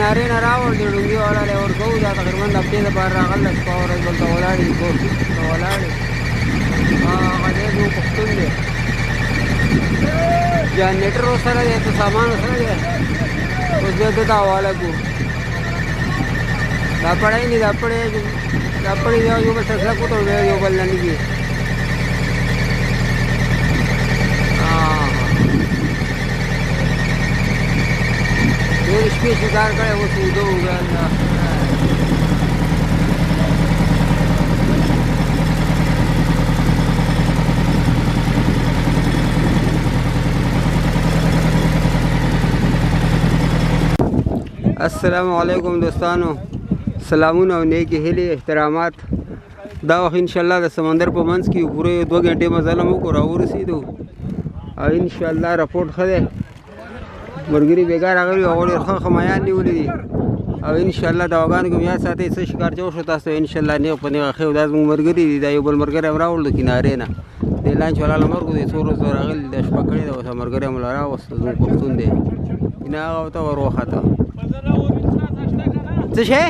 کنارې نه راوړ د ډونګي والا له ورکوو دا تقریبا د هفتې دپاره راغلی شپه ورځ دلته ولاړ دي کور ته ولاړ دي هغه دی زموږ پښتون دی جنریټر ورسره دی څه سامان ورسره دی اوس بیا ده ته حواله کړو دا پړی نه دا پړی یو بل سره کلک وتړو بیا یو بل نه نږدې ډېرې شپې شکار کړی اوس اوده وګړه السلام علیکم دوستانو سلامونه او نیکې هیلې احترامات دا وخت انشاءالله د سمندر په منځ کې پوره 2 غنټې مزل مو کو راورسېدو او انشاءالله رپورټ ښه دی مرګري بیګا راغلي او ډېر ښه مایان نیولي دي او انشاءالله دواګانو کې یاد ساتئ څه ښکار چې وشو تاسو انشاءالله نیغ په نیغه ښه دا زموږ ملګري دي دا یو بل ملګری هم راوړلو کنارې نه د لانچ والا له مرګو دی څو ورځې راغلي دا شپه کړې ده اوس ملګری هم له راوسته زموږ پښتون دی نه هغه ورته ور وخته څه شی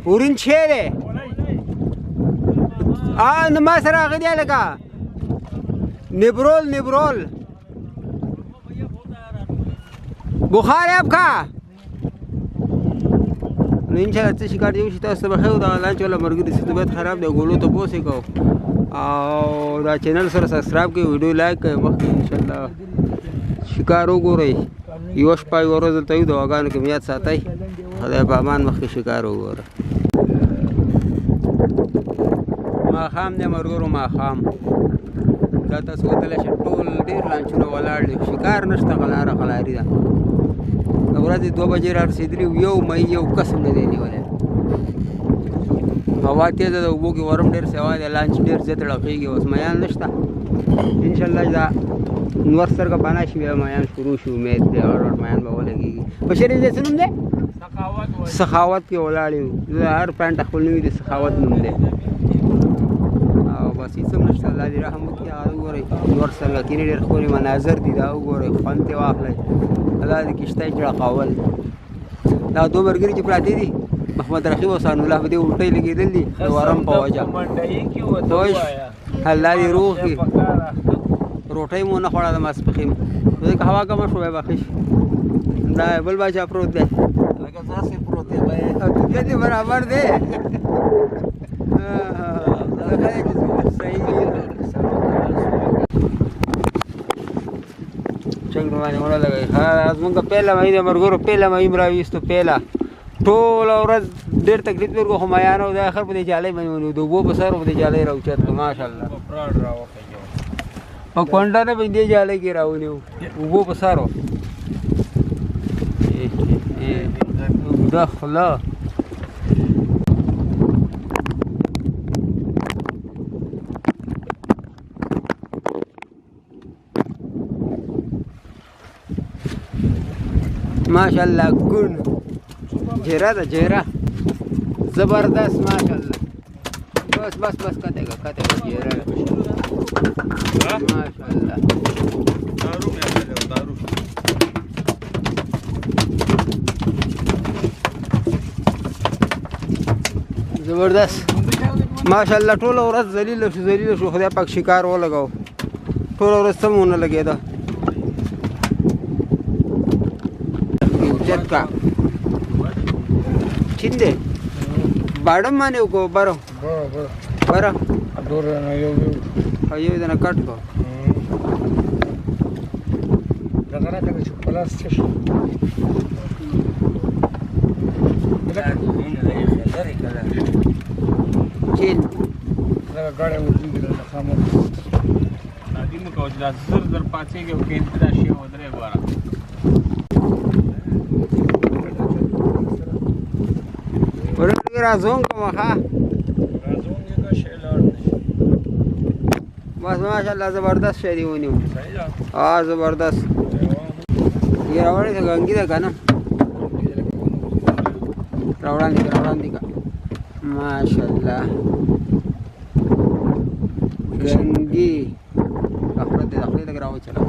اورین شی دی نو ما سره هغه دی لکه نبرول بخار ہے آپ کا نو انشاءالله څه شکار دی وشي تاسو ته به ښه دغه لانچ والا ملګري چې طبیعت خراب دی ګولو ته پوس یې کوو او دا چینل سره سبسکرایب کړئ ویډیو لایک کړئ مخکې انشاءالله شکار وګورئ یوه شپه یوه ورځ دلته یو دواګانو کې یاد ساتئ خدای په امان مخکې شکار وګوره ماښام دی ملګرو ماښام دا تاسو وتلی شئ ټول ډېر لانچونه ولاړ دي شکار نشته خلاره خلاري ده د ورځې 2 بجې را رسېدلي یو مۍ یو کس هم نه دی نیولی هوا تېزه ده اوبو کې ورم ډېر سوا دی لانچ ډېر زیات ړقېږي اوس میان نشته انشاءالله دا نور سترګه پناه شي بیا میان شروع شي امید دی غړ میان به ولګېږي بشري دی څه نوم دی سخاوت کې ولاړ یو زه هر پاینټ خپل نوي د سخاوت نوم دی او بس هېڅ هم نشته الله دې رحم وکړي هغه وګورئ نور سرګکینې ډېر ښکلي مناظر دي دا وګورئ خوند ترې واخلئ دا د کښتۍ چړقول دا 2 ملګري چې پراته دي محمد رقیب او ثان الله په دې الټۍ لګېدل دي د ورم په وجه الله دې روغ کړي روټۍ مو نه خوړه د ماسپښین ځکه هوا کمه شوی به ښه شي دا بل باچا پروت دی لکه ځاسې پروت دی او دنیا دې برابر دی چنګ باندې ونه لګوي زمونږ پهله مهي د ملګرو پهله مهي م راویستو پهله ټوله ورځ ډېر تکلیف مې ورکړو خو میانه و د اخر په دې جالۍ باندې ونیو د اوبو په سر په دې جالۍ راوچت کړو ماشاءالله په کونډه نه په دې جالۍ کې راونیو اوبو په سر و اوږده خوله ماشاءالله ګون جیره ده جیره زبردست ماشاءالله بس کته جیره ماشاءالله دارو زبردست ماشاءالله ټوله ورځ ذلیله شو خدای پاک شکار ولګاو ټوله ورځ څه مونه لګېده جت کا چین دی باډم باندې وکړو بره یو دنه کټ کو چین गाड़ी उठी गया सामने नदी में कोच दा जर पाछे के केंद्र राशि उधरे बारा ورته راځم کومه ها राजों का शेलर بس ماشاءالله زبردست شری ونیو زبردست یہ راوړی څنګه انګی ده کنه راوړاندې کا ماشاءالله گنگی اخرت داخلي لګ راو چلا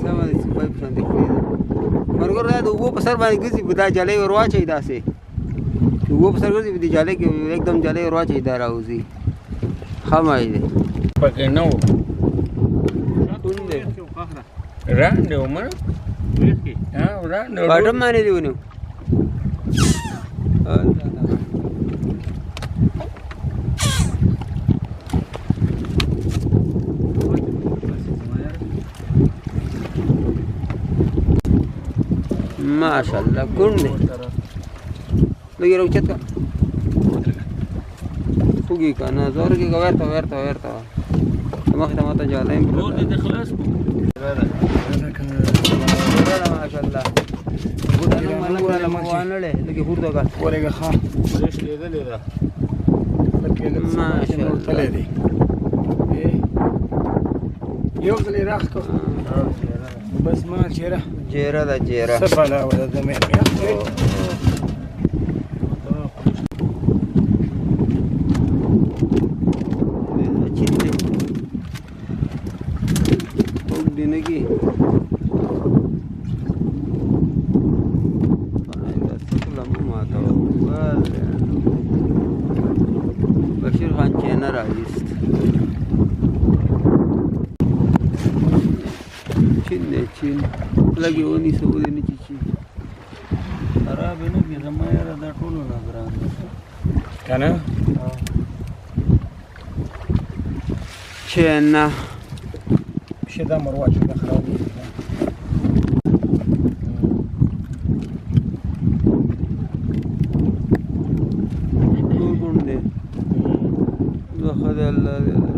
سم دې سپای په شان دې ملګرو دا د اوبو په سر باندې ګرځي په دا جالۍ ور واچوي داسې د اوبو په سر ګرځي په دې جالۍ کې एकदम جالۍ ور واچوي دا راوځي ښه ماهی دی پکې نه و کوم دی وړاندې و مړه ها وړاندې و باټم باندې دی ونیو ماشاءالله کوم دی لږ راوچت کا خوږي که نه زور کې که ورته مخې ته ماته جالۍ نور دې خلاص کو ماشاءالله ګوډه نه ملنګ راله مخ وانړې لږې پورته کا ورېږه ښه برېش لیدلې ده ماشاءالله دی یو ځل یې راخ کړ بس ما چېره جیره ده جیره څه بلا وه د مې چین دی خوب دی نه کې بشیر خان چینه راویست چین دی چین لږې ونیسه ودې نه چې چین خراب یې نه کړي زما یاره دا ټولو نه ګران دي که نه چینه شه دا مرواچو دا خراب دي کوم دی زه ښه دی الله دی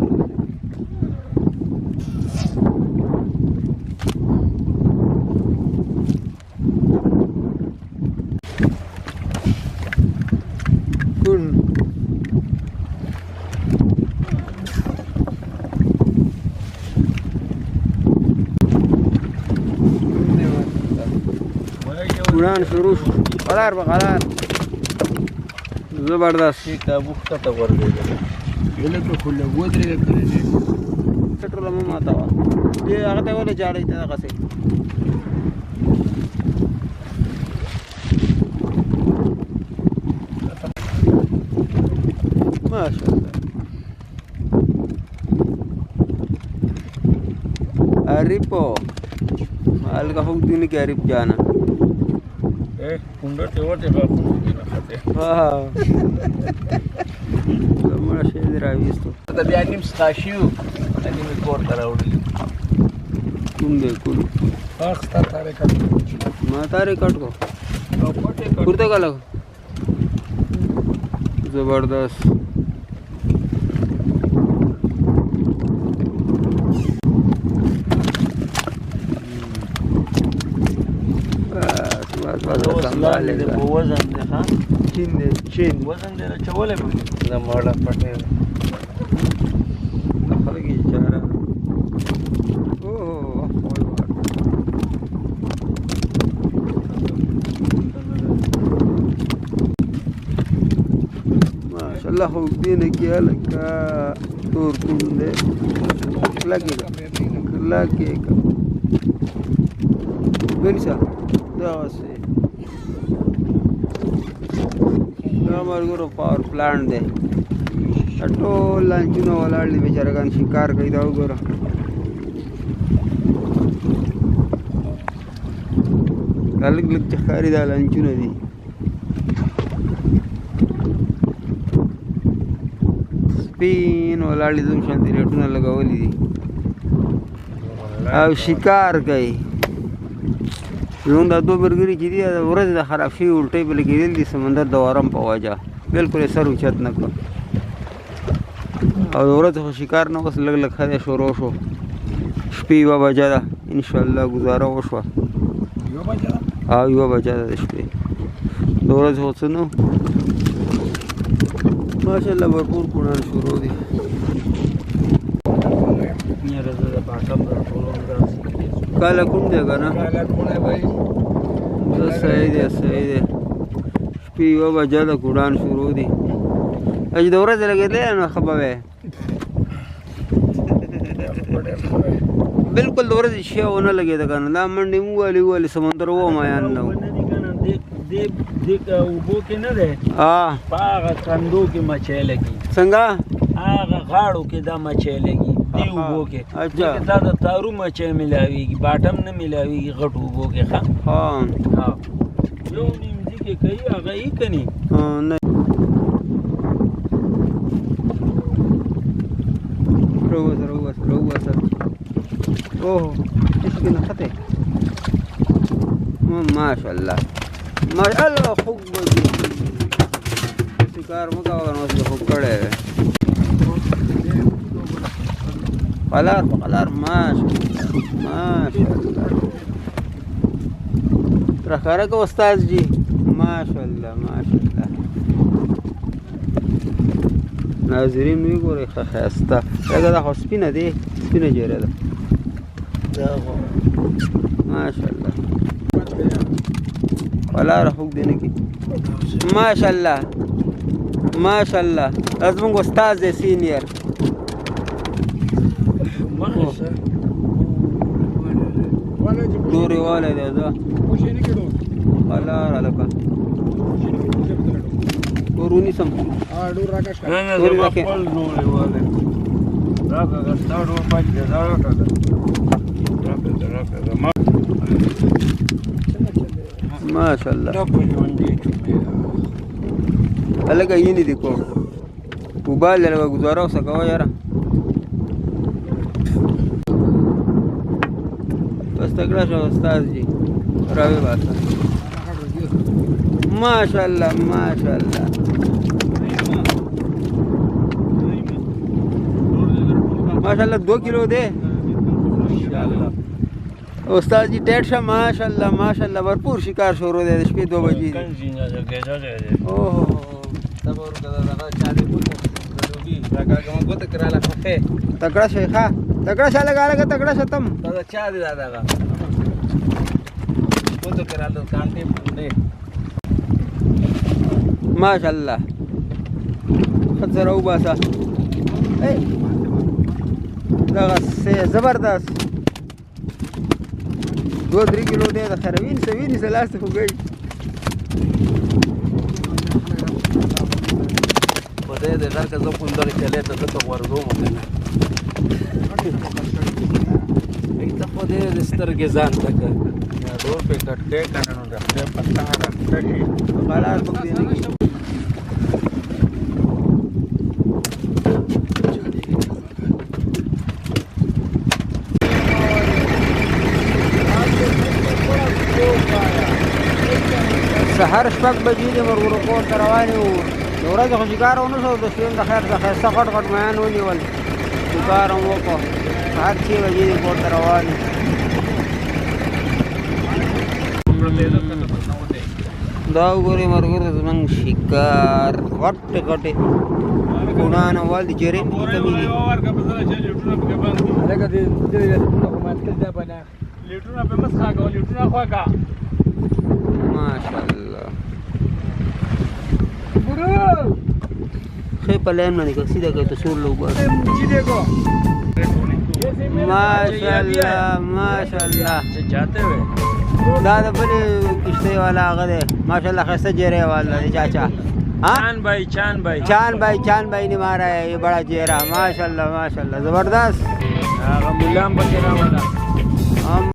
ګلان شروع شو قرار به قرار زبردست کابو ښکته ورګېږي لکه خو لږ ودرېږه کړی دی پټروله مه ماتوه دې هغه ته ولې جاړئ ته دغسې ماشاءالله अरिपो हल्का हुक दिन के अरिप जाना कुंडा ठेवते का हाँ मला शेज रावीस तो आता बी आणि स्काशिव आणि मी कोर करावली कुंडे कुंड आखता तारे का म्हातारे कट को कुर्ते का लग जबरदस्त वजन दे हाँ चीन दे चीन वजन दे चवले ना माड़ा पटे अखल की चारा ओह माशाल्लाह हो दिन किया लगा तोर कुंडे लगेगा बेनिसा दासे मलगुरो पावर प्लांट दे टोल लंचुनो वलाड़ी बेचारागान शिकार कोई दा वगैरह अलग अलग चखारी दा लंचुनो दी स्पिन वलाड़ी तुम शांति रेटुना लगावली दी अब शिकार गई زمونږ دا دو برګري چې دي دا ورځ د خراب شوي الټۍ بلې کېدل دي سمندر د وارم په وجه بالکل یې سر اوچت نه کړ او د ورځ خو شکار نه اوس لږ لږ ښه دی شروع شو شپې یوه بجه ده انشاءالله ګزاره وشوه او یوه بجه ده د شپې د ورځ خو څه نه ماشاءالله भरपूर کونان شروع دي کاله کوم دی که نه صحیح دی شپې یوه بجه ده کوډان شروع دي چې د ورځې لګېدلی نو ښه به وی بالکل د ورځې شی ونه لګېده که نه دا منډې مو والي سمندر و میان نه و دې اوبو کې نه دی په هغه کندو کې مچۍ لګي څنګه هغه غاړو کې دا مچۍ لګي دې اوبو کې دا د تارو مچۍ ملاویږي باټم نه ملاویږي غټ اوبو کې ښه یو نیمځي کې کوي هغه یې کني نه روسه اوه ايش كنا خطي ما شاء الله ما شاء الله خوب بجي شکار مکا وگا نوز خوب کڑے قلار ما شاء الله رخارہ کو استاذ جی ما شاء الله ناظرین وی ګورې ښه ښایسته لکه دا خو سپینه دی سپینه جیره ده ماشاءالله ولا خوږ دی نه کې ماشاءالله دا زموږ استاد دی سینیر دورې والی دی دا ولا لکه ورونی سم ډور راکښ نه زما خپل ډورې والی راکه ستا ډور پاتې دی دا راکه ماشاءالله هلکه یې نه دي کو موبایل لږه ګزاره اوسه کوه یاره بس تکړه شه استاد جي راوي باسه ماشاءالله ماشاءالله 2 کیلو دے استاد جی ټیټ شه ماشاءالله भरपूर शिकार شروع دی د شپې 2 بجې اوه تبور کدا دا چا دې پوت راګه کوم کوته کراله خفه تکړه شه ښا تکړه شه لګا تکړه شه تم دا چا دې دادا کوته کراله کانټې پندې ماشاءالله خطر او باسا دا سه زبردست 2-3 کیلو دی د خروین سوینې سلاسته خو گئی خدای دې غر که زه پوندرې چلی ته زه ته ورځوم که نه ته خدای دې سترګې ځان ته که ډور پې کټ کړې که نه نو د خدای پتا راکته شي قلار پک دی نه سهار شپږ بجې د ورغورو کور ته روان یو د ورځې خو شکار ونه شو د شپې د خیر څخه ښایسته غټ میان ونیول شکار هم وکړو سهار 6 بجې د کور ته روان یو دا وګورئ ملګرو زموږ شکار غټې ګونان وال د جرې کمې دي هلکه دې لیټرونه خو مات کړي دا باندې لیټرونه پې مه څښه کوه لیټرونه خوږه ماشاءالله خې په لین باندې که سیده کوي ته سور لوګ ماشاءالله جاتے ہوئے دا د بلې کشتۍ والا هغه دی ماشاءالله ښایسته جیرې والا دی چاچا چان بھائی نے مارا ہے یہ بڑا چہرہ ماشاءاللہ زبردست ملام بندے